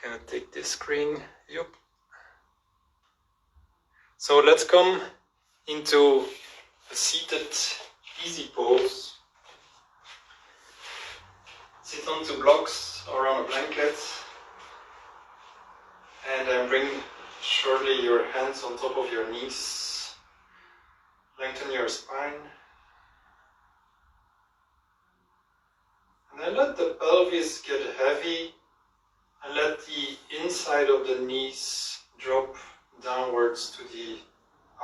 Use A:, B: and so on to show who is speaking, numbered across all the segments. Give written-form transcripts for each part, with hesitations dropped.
A: Gonna take this screen. Yup. So let's come into a seated easy pose. Sit on two blocks or on a blanket, and then bring shortly your hands on top of your knees. Lengthen your spine. And then let the pelvis get heavy and let the inside of the knees drop downwards to the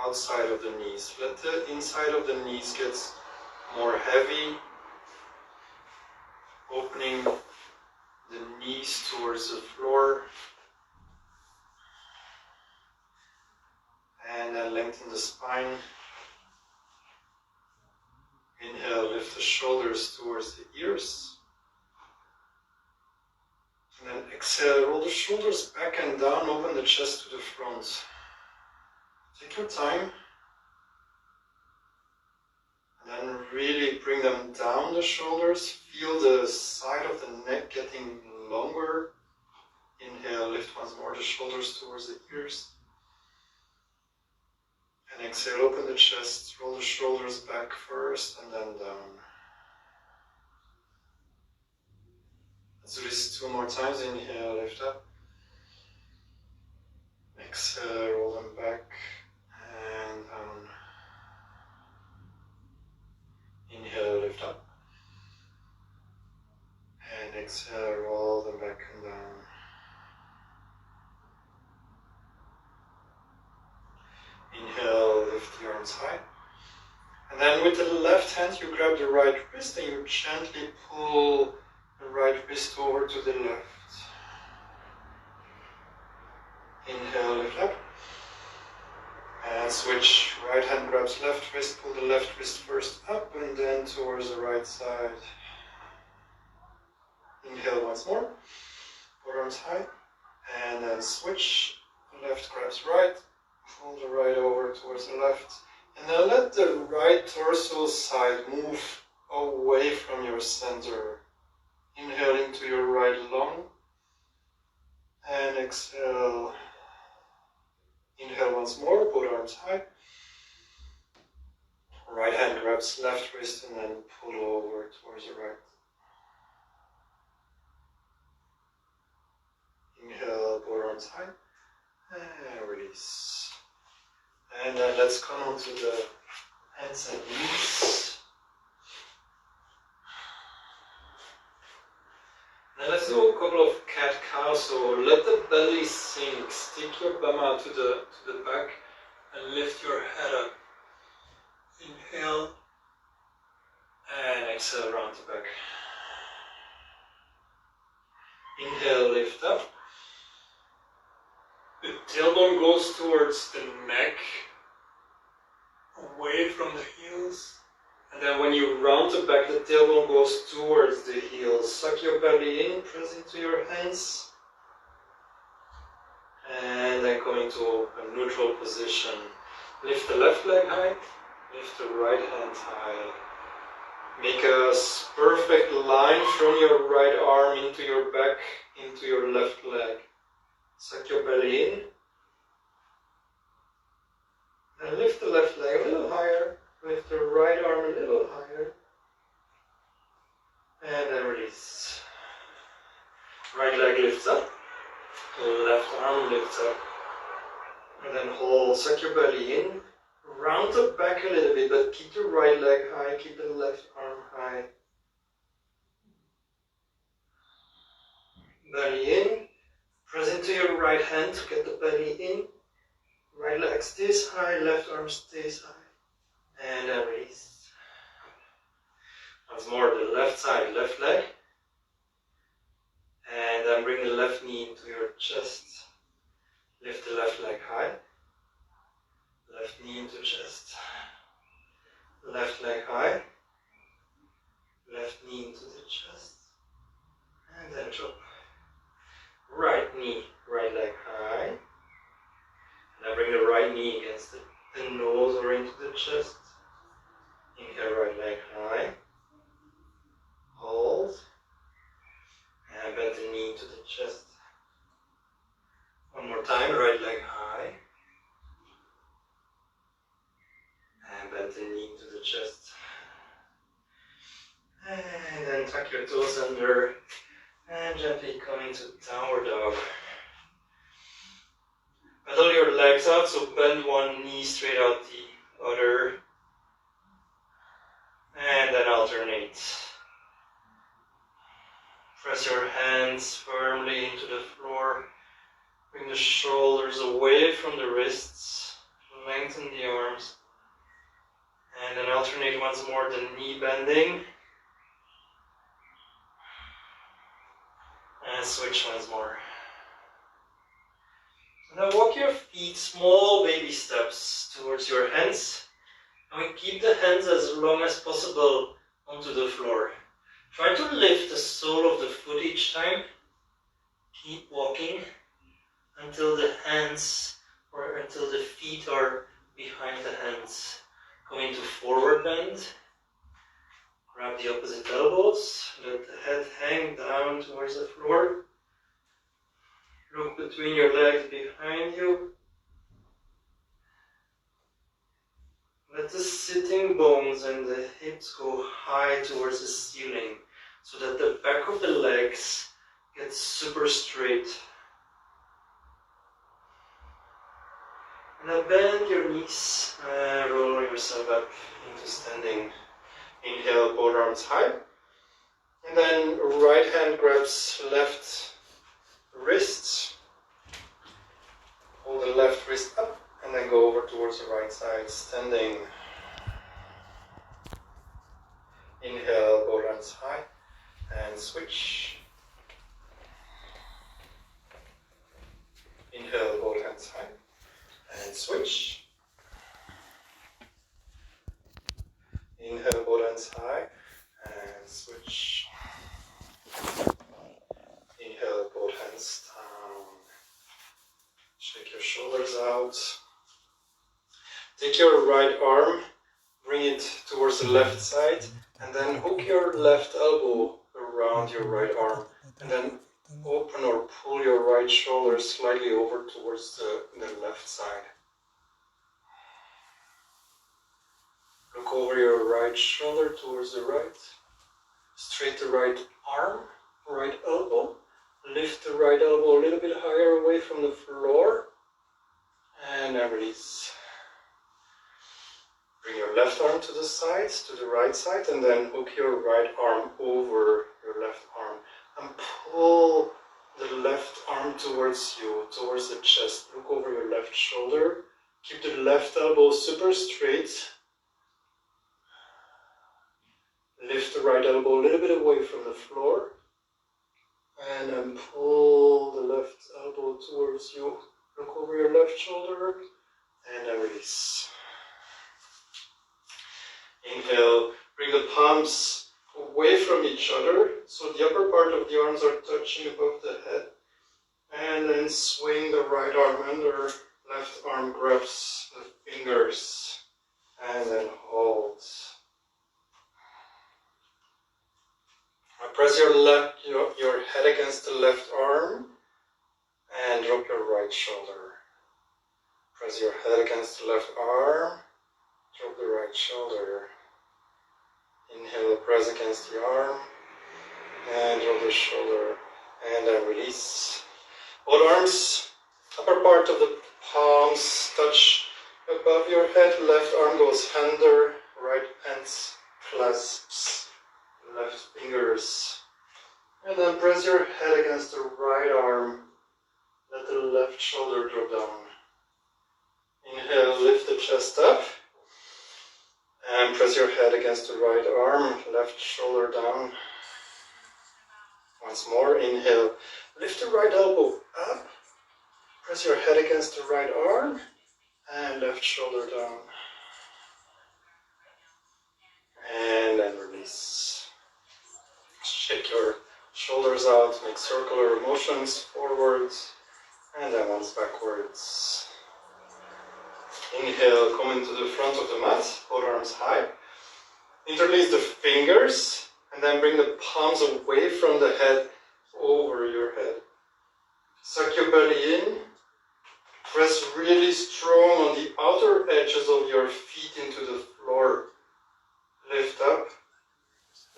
A: outside of the knees. Let the inside of the knees get more heavy, opening the knees towards the floor. And then lengthen the spine. Inhale, lift the shoulders towards the ears. And then exhale, roll the shoulders back and down, open the chest to the front. Take your time. And then really bring them down the shoulders. Feel the side of the neck getting longer. Inhale, lift once more the shoulders towards the ears. And exhale, open the chest, roll the shoulders back first and then down. Let's do this 2 more times. Inhale, lift up. Exhale, roll them back and down. Inhale, lift up. And exhale, roll them back and down. Inhale, lift the arms high. And then with the left hand you grab the right wrist and you gently pull the right wrist over to the left. Inhale, lift up. And switch. Right hand grabs left wrist, pull the left wrist first up and then towards the right side. Inhale once more. Both arms high. And then switch. Left grabs right. Pull the right over towards the left. And then let the right torso side move away from your center. Inhale into your right lung. And exhale. Inhale once more, both arms high. Right hand grabs left wrist and then pull over towards the right. Inhale, both arms high. And release. And then let's come onto the hands and knees. Now let's do a couple of cat-cow. So let the belly sink. Stick your bum out to the back and lift your head up. Inhale and exhale, round the back. Inhale, lift up. The tailbone goes towards the neck, away from the heels. And then when you round the back, the tailbone goes towards the heels. Suck your belly in, press into your hands. And then come into a neutral position. Lift the left leg high, lift the right hand high. Make a perfect line from your right arm into your back, into your left leg. Suck your belly in. And lift the left leg a little higher. Lift the right arm a little higher. And then release. Right leg lifts up. Left arm lifts up. And then hold. Suck your belly in. Round the back a little bit, but keep the right leg high. Keep the left arm high. Belly in. Press into your right hand to get the belly in. Right leg stays high, left arm stays high. And then release. Once more, the left side, left leg. And then bring the left knee into your chest. Lift the left leg high. Left knee into chest. Left leg high. Left knee into the chest. And then drop. Right knee, right leg high. Now bring the right knee against the nose or into the chest. Inhale, right leg high. Hold. And bend the knee to the chest. into downward dog. Pedal your legs out, so bend one knee straight out the other. And then alternate. Press your hands firmly into the floor. Bring the shoulders away from the wrists. Lengthen the arms. And then alternate once more the knee bending. And switch once more. And then walk your feet small baby steps towards your hands. And we keep the hands as long as possible onto the floor. Try to lift the sole of the foot each time. Keep walking until the hands or until the feet are behind the hands. Go into forward bend. Grab the opposite elbows. Let the head hang down towards the floor. Look between your legs behind you. Let the sitting bones and the hips go high towards the ceiling so that the back of the legs gets super straight. And then bend your knees and roll yourself up into standing. Inhale, both arms high. And then right hand grabs left wrist. Hold the left wrist up and then go over towards the right side, standing. Inhale, both arms high and switch. Inhale, both hands high and switch. Inhale, both hands high and switch. Inhale, both hands down. Shake your shoulders out. Take your right arm, bring it towards the left side, and then hook your left elbow around your right arm. And then open or pull your right shoulder slightly over towards the left side. Look over your right shoulder towards the right. Straight the right arm, right elbow. Lift the right elbow a little bit higher away from the floor. And then release. Bring your left arm to the side, to the right side, and then hook your right arm over your left arm. And pull the left arm towards you, towards the chest. Look over your left shoulder. Keep the left elbow super straight. Lift the right elbow a little bit away from the floor. And then pull the left elbow towards you. Look over your left shoulder. And then release. Inhale, bring the palms away from each other, so the upper part of the arms are touching above the head. And then swing the right arm under, left arm grabs the fingers, and then hold. Now press your head against the left arm, and drop your right shoulder. Press your head against the left arm, drop the right shoulder. Inhale, press against the arm, and drop the shoulder, and then release. Both arms, upper part of the palms touch above your head, left arm goes under, right hand clasps left fingers. And then press your head against the right arm, let the left shoulder drop down. Inhale, lift the chest up. And press your head against the right arm, left shoulder down. Once more, inhale. Lift the right elbow up. Press your head against the right arm and left shoulder down. And then release. Shake your shoulders out, make circular motions forwards and then once backwards. Inhale, come into the front of the mat, both arms high. Interlace the fingers and then bring the palms away from the head, over your head. Suck your belly in. Press really strong on the outer edges of your feet into the floor. Lift up.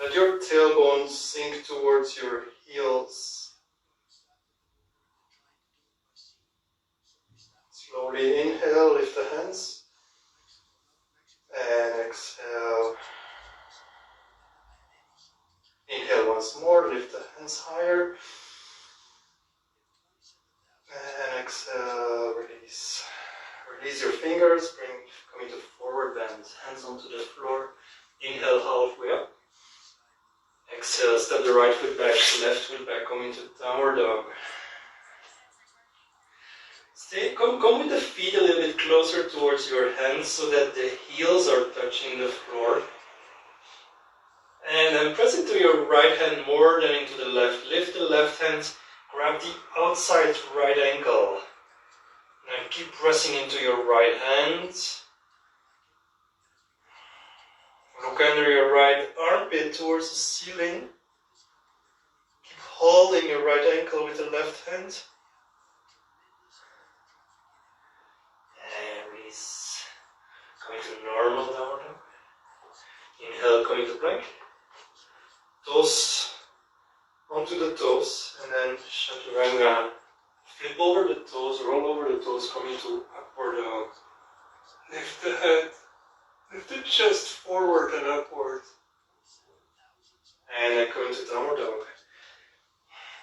A: Let your tailbone sink towards your heels. Inhale, lift the hands. And exhale. Inhale once more, lift the hands higher. And exhale, release. Release your fingers, come into forward bend, hands onto the floor. Inhale halfway up. Exhale, step the right foot back, left foot back, come into downward dog. Come with the feet a little bit closer towards your hands so that the heels are touching the floor. And then press into your right hand more than into the left. Lift the left hand, grab the outside right ankle. And keep pressing into your right hand. Look under your right armpit towards the ceiling. Keep holding your right ankle with the left hand. And release. Coming to normal downward dog. Inhale, coming to plank. Toes onto the toes, and then chaturanga. Flip over the toes, roll over the toes, coming to upward dog. Lift the head, lift the chest forward and upward. And then come into downward dog.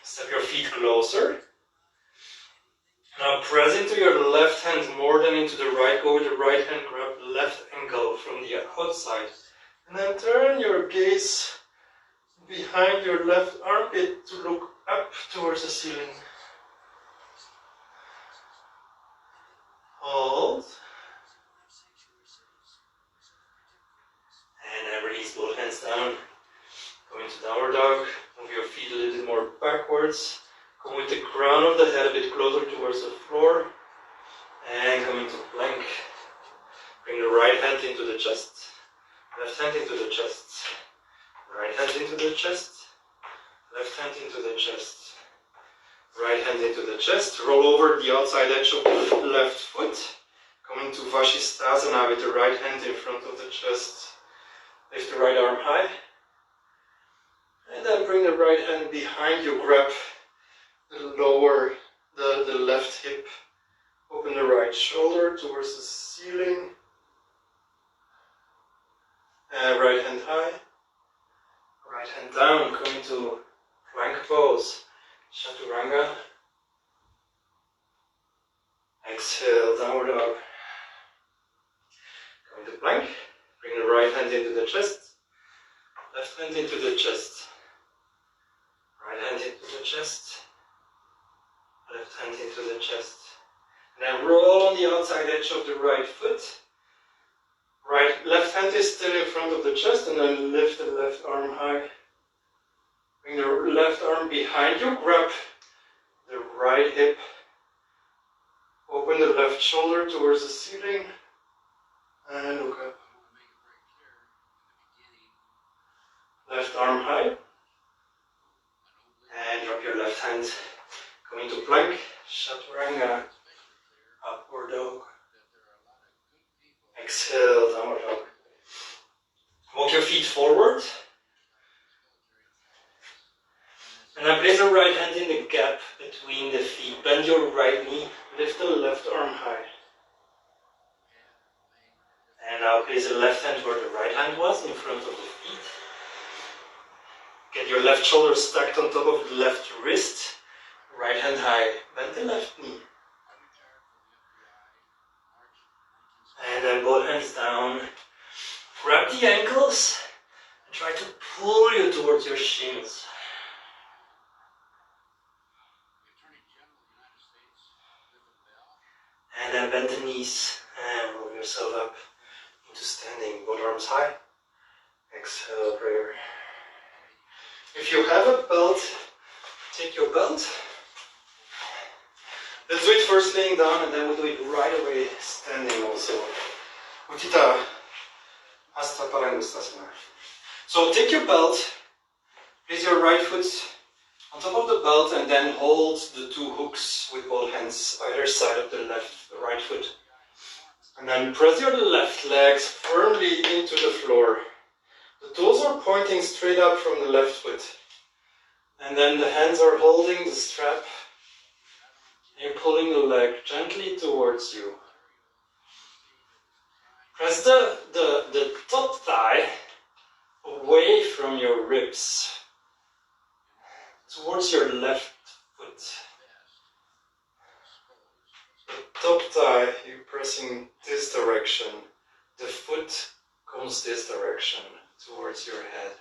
A: Step your feet closer. Now press into your left hand more than into the right. Go with the right hand, grab the left ankle from the outside. And then turn your gaze behind your left armpit to look up towards the ceiling. Hold. And then release both hands down. Go into downward dog. Move your feet a little bit more backwards. Come with the crown of the head a bit closer towards the floor. And come into plank. Bring the right hand into the chest. Left hand into the chest. Right hand into the chest. Left hand into the chest. Right hand into the chest. Roll over the outside edge of the left foot. Come into Vashisthasana with the right hand in front of the chest. Lift the right arm high. And then bring the right hand behind you. Grab the left hip. Open the right shoulder towards the ceiling. And right hand high. Right hand down. Come into plank pose. Chaturanga. Exhale, downward dog. Come into plank. Bring the right hand into the chest. Left hand into the chest. Right hand into the chest. Left hand into the chest. And then roll on the outside edge of the right foot. Left hand is still in front of the chest, and then lift the left arm high. Bring the left arm behind you, grab the right hip. Open the left shoulder towards the ceiling, and look up. Left arm high. And drop your left hand. Come into plank, chaturanga, upward dog. Exhale, downward dog. Walk your feet forward. And now place the right hand in the gap between the feet. Bend your right knee, lift the left arm high. And now place the left hand where the right hand was, in front of the feet. Get your left shoulder stacked on top of the left wrist. Right hand high. Bend the left knee. And then both hands down. Grab the ankles and try to pull you towards your shins. And then bend the knees and roll yourself up into standing. Both arms high. Exhale, prayer. If you have a belt, take your belt. Let's do it first laying down, and then we'll do it right away standing also. Utthita Hasta Parangusthasana. So take your belt, place your right foot on top of the belt, and then hold the two hooks with both hands either side of the right foot. And then press your left legs firmly into the floor. The toes are pointing straight up from the left foot. And then the hands are holding the strap. You're pulling the leg gently towards you. Press the top thigh away from your ribs, towards your left foot. The top thigh, you're pressing this direction. The foot comes this direction, towards your head.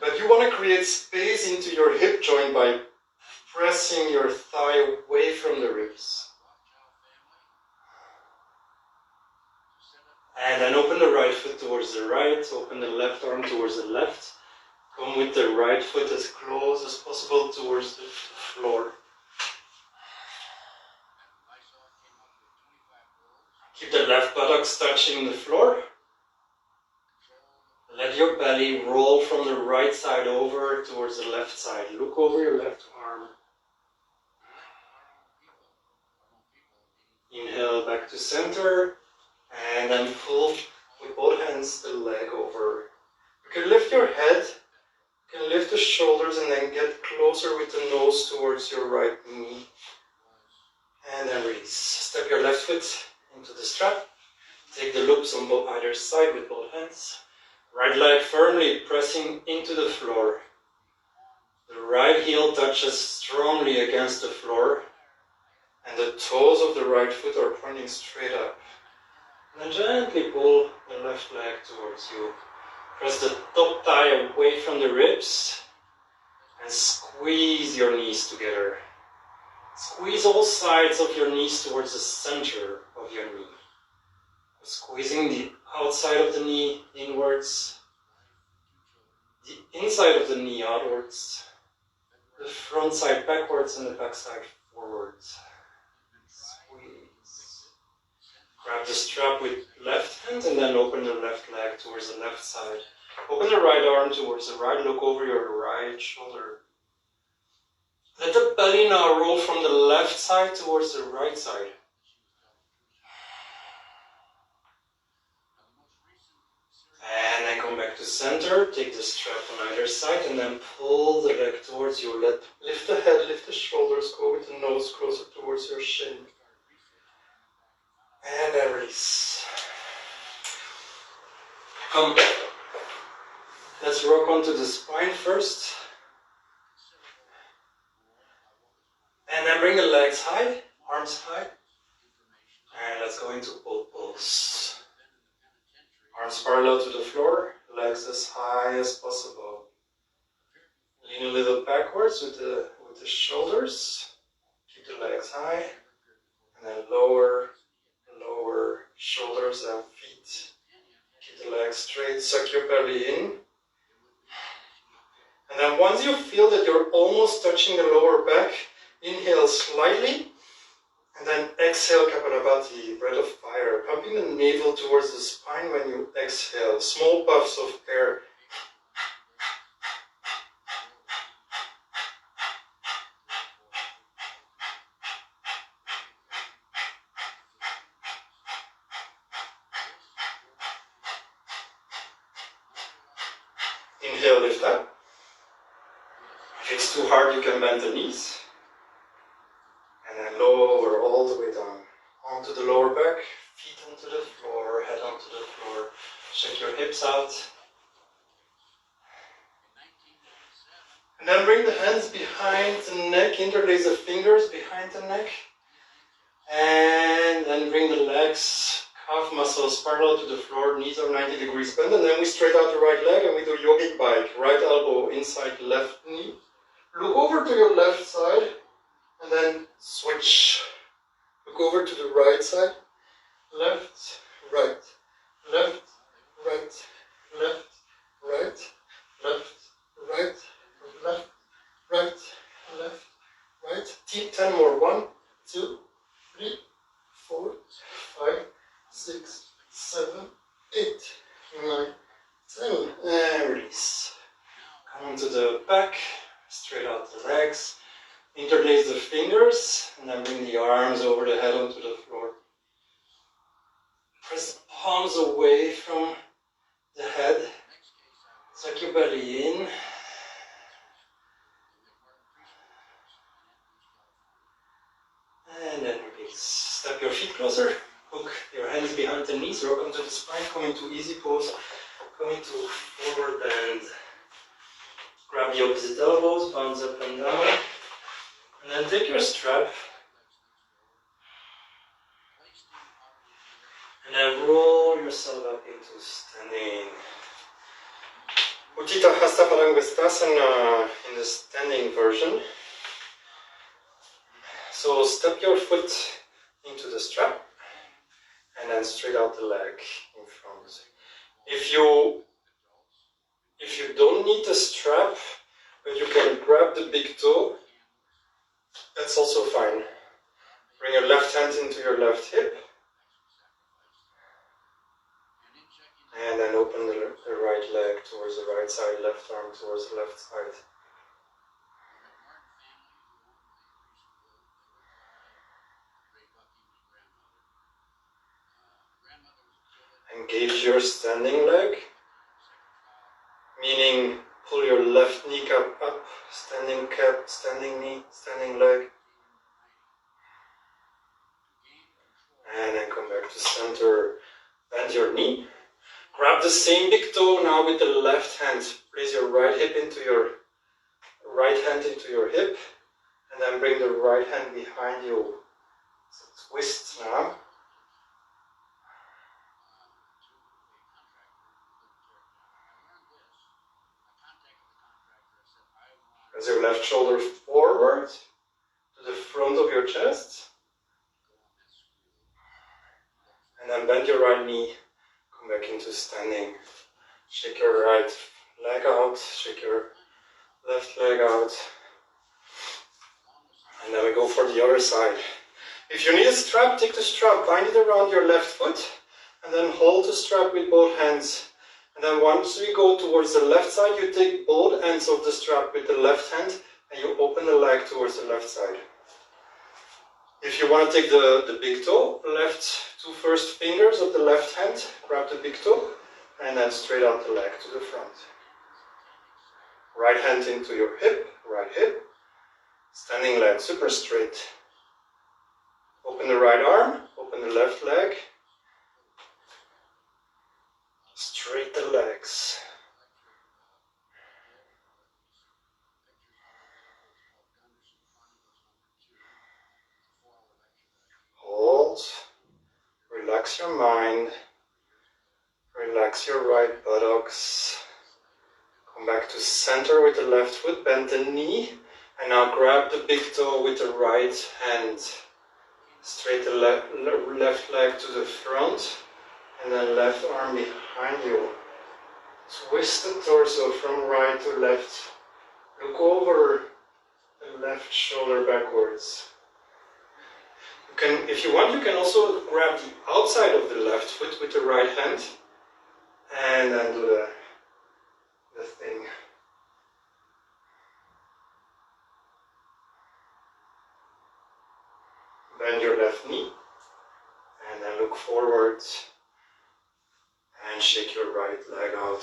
A: But you want to create space into your hip joint by pressing your thigh away from the ribs. And then open the right foot towards the right, open the left arm towards the left. Come with the right foot as close as possible towards the floor. Keep the left buttocks touching the floor. Let your belly roll from the right side over towards the left side. Look over your left arm. Inhale back to center. And then pull with both hands the leg over. You can lift your head. You can lift the shoulders and then get closer with the nose towards your right knee. And then release. Step your left foot into the strap. Take the loops on either side with both hands. Right leg firmly pressing into the floor. The right heel touches strongly against the floor. And the toes of the right foot are pointing straight up. And then gently pull the left leg towards you. Press the top thigh away from the ribs. And squeeze your knees together. Squeeze all sides of your knees towards the center of your knee. Squeezing the outside of the knee inwards, the inside of the knee outwards, the front side backwards and the back side forwards. Squeeze. Grab the strap with left hand and then open the left leg towards the left side. Open the right arm towards the right, look over your right shoulder. Let the belly now roll from the left side towards the right side. And then come back to center, take the strap on either side and then pull the leg towards you. Lift the head, lift the shoulders, go with the nose closer towards your shin. And then release. Come. Let's rock onto the spine first. And then bring the legs high, arms high. And let's go into both pulls. Arms parallel to the floor, legs as high as possible. Lean a little backwards with the shoulders. Keep the legs high. And then lower, shoulders and feet. Keep the legs straight, suck your belly in. And then once you feel that you're almost touching the lower back, inhale slightly. And then exhale, Kapalabhati, breath of fire, pumping the navel towards the spine when you exhale. Small puffs of air. Inhale, lift up. If it's too hard, you can bend the knees. And then lower all the way down. Onto the lower back, feet onto the floor, head onto the floor. Check your hips out. And then bring the hands behind the neck, interlace the fingers behind the neck. And then bring the legs, calf muscles parallel to the floor, knees are 90 degrees bent. And then we straight out the right leg and we do yogic bike. Right elbow inside left knee. Look over to your left side. And then switch. Look over to the right side. Left, right, left, right, left, right, left, right, left, right, left, right. Keep 10 more. 1, 2, 3, 4, 5, 6, 7, 8, 9, 10. And release. Come onto the back. Straight out the legs. Interlace the fingers and then bring the arms over the head onto the floor. Press the palms away from the head. Suck your belly in. And then release. Step your feet closer. Hook your hands behind the knees, rock onto the spine, come into easy pose, come into forward bend. Grab the opposite elbows, bounce up and down, and then take your strap, and then roll yourself up into standing. Utthita Hasta Padangusthasana in the standing version. So step your foot into the strap, and then straight out the leg in front. If you don't need the strap, but you can grab the big toe, that's also fine. Bring your left hand into your left hip, and then open the right leg towards the right side, left arm towards the left side. Engage your standing leg, meaning pull your left kneecap up, standing cap, standing knee, standing leg. And then come back to center, bend your knee. Grab the same big toe now with the left hand. Place your right hand into your hip, and then bring the right hand behind you. So twist now. Press your left shoulder forward to the front of your chest. And then bend your right knee. Come back into standing. Shake your right leg out. Shake your left leg out. And then we go for the other side. If you need a strap, take the strap, bind it around your left foot, and then hold the strap with both hands. And then once we go towards the left side, you take both ends of the strap with the left hand, and you open the leg towards the left side. If you want to take the big toe, left two first fingers of the left hand, grab the big toe, and then straight out the leg to the front. Right hand into your hip, right hip. Standing leg super straight. Open the right arm, open the left leg. Straight the legs. Hold. Relax your mind. Relax your right buttocks. Come back to center with the left foot, bend the knee. And now grab the big toe with the right hand. Straight the left leg to the front. And then left arm behind you. Twist the torso from right to left. Look over the left shoulder backwards. If you want, you can also grab the outside of the left foot with the right hand. And then do the thing. Bend your left knee. And then look forward. And shake your right leg out.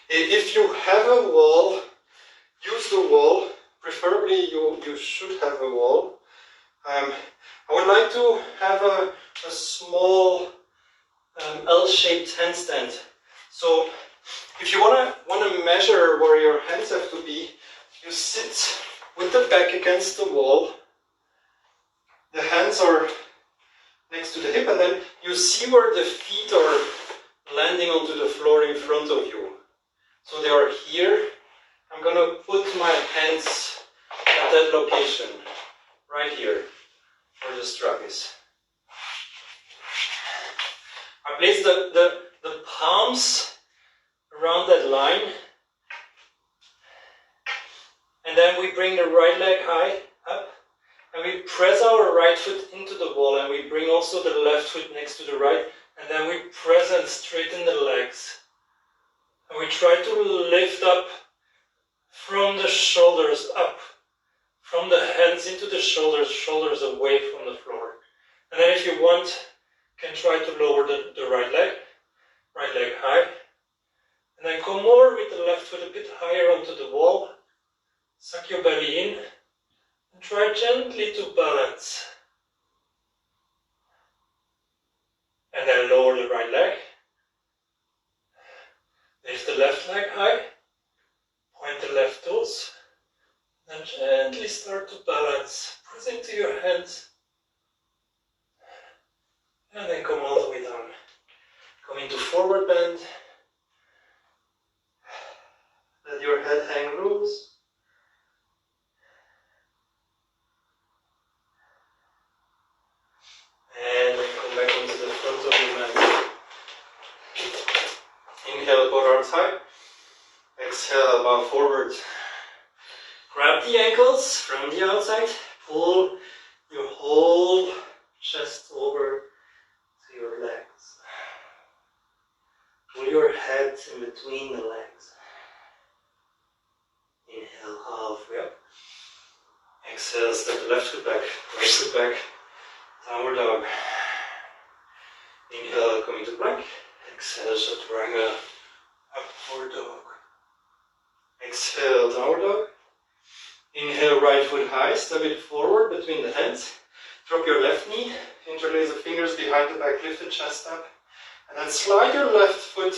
A: If you have a wall, use the wall. Preferably you should have a wall. I would like to have a small L-shaped handstand. So if you want to measure where your hands have to be, you sit with the back against the wall. The hands are next to the hip, and then you see where the feet are landing onto the floor in front of you. So they are here. I'm going to put my hands at that location, right here, where the strap is. I place the palms around that line, and then we bring the right leg high up. And we press our right foot into the wall, and we bring also the left foot next to the right, and then we press and straighten the legs. And we try to lift up from the shoulders up, from the hands into the shoulders, shoulders away from the floor. And then if you want, you can try to lower the right leg high, and then come more with the left foot a bit higher onto the wall, suck your belly in, and try gently to balance. And then lower the right leg. Lift the left leg high. Point the left toes. And gently start to balance. Press into your hands. And then come all the way down. Come into forward bend. Let your head hang loose. And then come back onto the front of your mat. Inhale, both arms high. Exhale, bow forward. Grab the ankles from the outside. Pull your whole chest over to your legs. Pull your head in between the legs. Inhale, halfway up. Exhale, step the left foot back, right foot back. Downward dog. Inhale, come into plank. Exhale, chaturanga. Upward dog. Exhale, downward dog. Inhale, right foot high. Step it forward between the hands. Drop your left knee. Interlace the fingers behind the back. Lift the chest up. And then slide your left foot,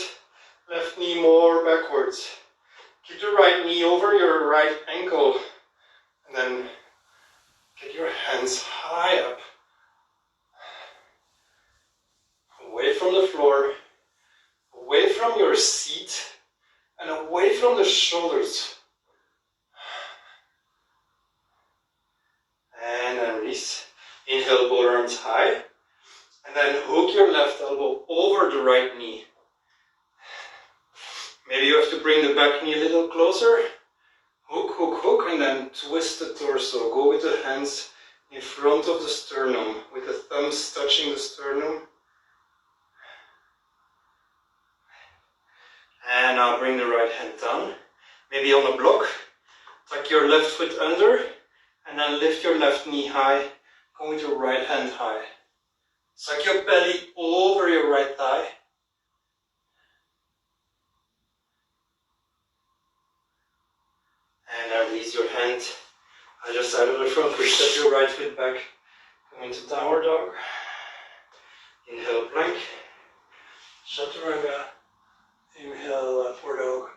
A: left knee more backwards. Keep the right knee over your right ankle. And then get your hands high up. Away from the floor, away from your seat, and away from the shoulders. And then release. Inhale, both arms high. And then hook your left elbow over the right knee. Maybe you have to bring the back knee a little closer. Hook, hook, hook, and then twist the torso. Go with the hands in front of the sternum, with the thumbs touching the sternum. And now bring the right hand down, maybe on a block. Tuck your left foot under, and then lift your left knee high. Go with your right hand high. Suck your belly over your right thigh. And now release your hand either side of the front foot. Step your right foot back. Come into downward dog. Inhale, plank. Chaturanga. Inhale, upward dog.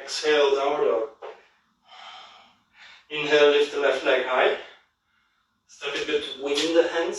A: Exhale, downward dog. Inhale, lift the left leg high. Step it between the hands.